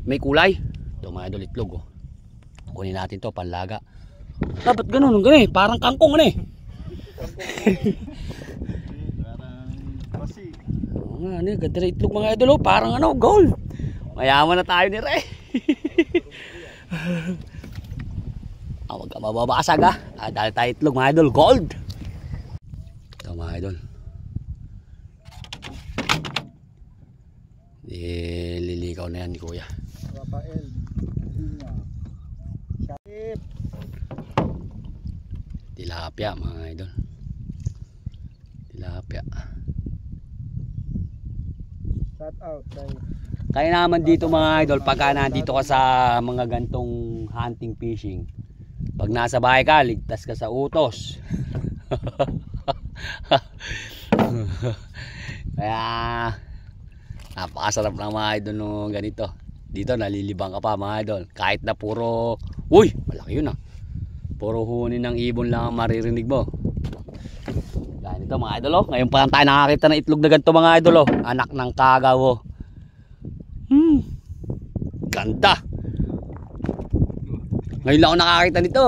may kulay. Ito mga idol, itlog oh. Kunin natin to panlaga. Dapat ganun, ganun eh, parang kangkong ano eh. Oo nga, ano, ganda na itlog mga idol oh, parang ano, gold. Mayaman na tayo ni Re. Huwag ka mababasag ah. Dahil tayo itlog mga idol, gold. Ito mga idol. Lilikaw na yan ni Kuya. Rafael. Ship. Tilapia mga idol. Tilapia. Shout out kay. Kaya naman dito mga idol, pagka nandito ka sa mga gantong hunting fishing, pag nasa bahay ka, ligtas ka sa utos. Kaya napakasarap ng mga idol no, ganito. Dito nalilibang ka pa mga idol. Kahit na puro, uy, malaki yun ah. Puro huni ng ibon lang ang maririnig mo. Ganito mga idol oh. Ngayon pa lang tayo nakakita ng itlog na ganito mga idol oh. Anak ng kagaw oh. Ganda. Ngayon lang ako nakakita nito.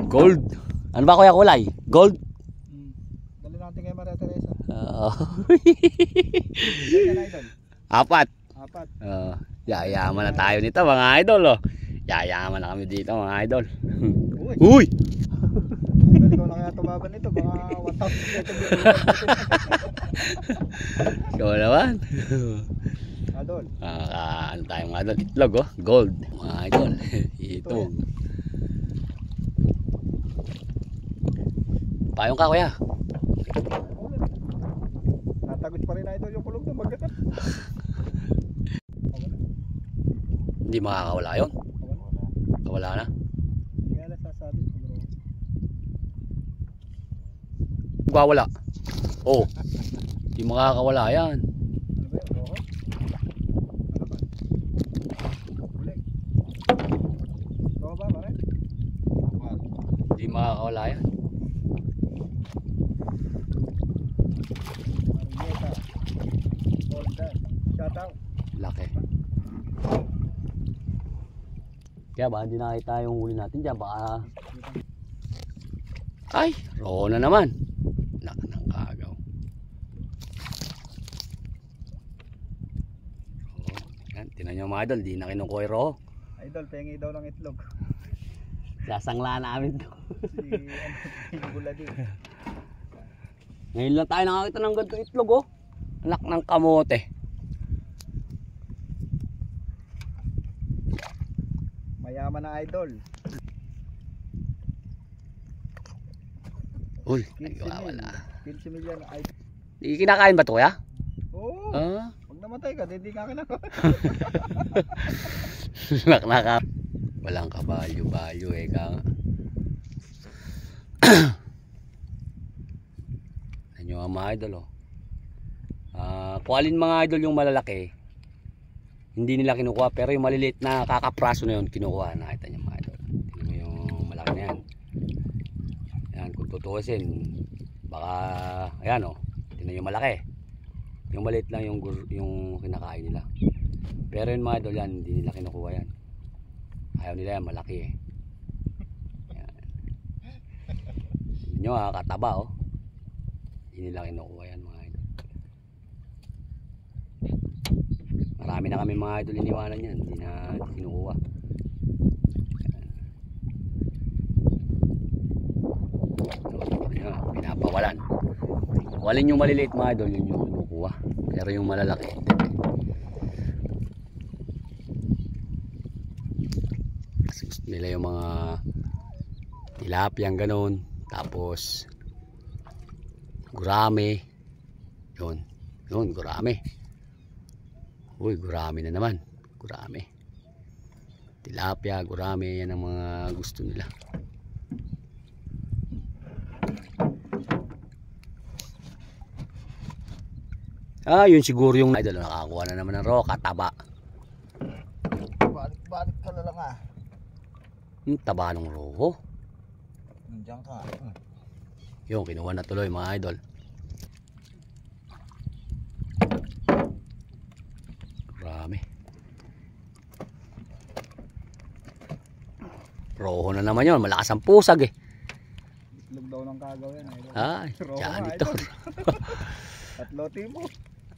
Gold. Ano ba kuya kulay? Gold? Dali natin kay Maria Teresa. Apat. Apat. Yayaman na tayo nito mga idol oh. Yayaman na kami dito mga idol. Uy! Idol, ikaw na kaya tumaban nito. Baka 1,000 Ikaw naman. Idol. Ano tayo mga idol? Itlog oh. Gold. Mga idol. Ito. Payong ka kuya. Natagos pa rin idol yung kulog ng bagat. Hindi makakawala yun. Kawala na. Kaya lang sasabi bro. Magwawala. Oh. Hindi makakawala yan. Ano ba yun? Roho? Uling. Roho ba pare? Hindi makakawala yan. Marieta. Golden. Shout out. Laki. Kaya ba hindi nakita yung huli natin dyan, baka ay, roho na naman. Nak ng kagaw. Yan, tinan nyo mga idol, di na kinukuha yung roho. Idol, pengi daw ng itlog. Sasangla namin to. Si Buladi. Ngayon lang tayo nakakita ng ganito itlog oh. Anak ng kamote. Mayaman na idol. Uy, 15 nagwawala. 15 million idol. Di kinakain ba to kuya? Oo. Ah? Pag namatay ka, hindi ka kinakain. Naknaka. Walang kabalyo-balyo eh ka. Nanyo ang mga idol oh. Kualin mga idol yung malalaki. Hindi nila kinukuha, pero yung maliliit na kakapraso na yun kinukuha. Nakita niyo mga idol. Tingnan mo yung malaki na yan. Ayan, kung tutuusin, baka ayan oh. Tingnan yung malaki. Yung maliit lang yung kinakain nila. Pero yung mga idol yan, hindi nila kinukuha yan. Ayaw nila yan, malaki eh. Ayan. Tingnan nyo kataba oh. Hindi nila kinukuha yan mga idol. Marami na kami mga idol iniwanan yan, hindi na kinukuha. Ayan, pinapawalan. Walin yung maliliit mga idol, yun yung kinukuha. Pero yung malalaki kasi gusto nila yung mga tilapiyang ganon, tapos gurame yun gurame. Uy, gurame na naman, gurame, tilapia, gurame, yan ang mga gusto nila. Yun siguro yung idol, nakakuha na naman ng roka, taba. Balik ka na lang ah. Taba ng roho. Diyan ka. Yung kinuha na tuloy mga idol. Grabe. Roho na naman yun. Malakas ang pusag eh. Itlog daw ng kagaw yan. Idol. Ay, Roho nga, janitor. Tatlo tipo.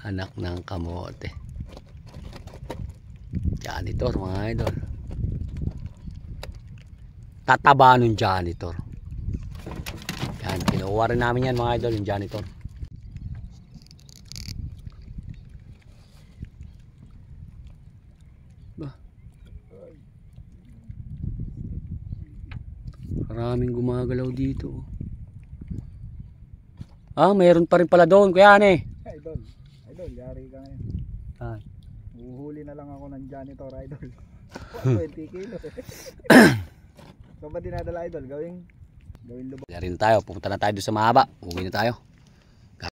Anak ng kamote. Janitor mga idol. Tataba nun janitor. Yan, kinuha rin namin yan mga idol, yung janitor. Maraming gumagalaw dito. Ah, mayroon pa rin pala doon, kuya ne. Idol, yari ka ngayon. Ah. Uhuli na lang ako ng janitor, idol. 20 kilos eh. So ba dinadala, idol? Gawing lubog. Kaya rin tayo, pupunta na tayo doon sa mahaba. Uwi na tayo.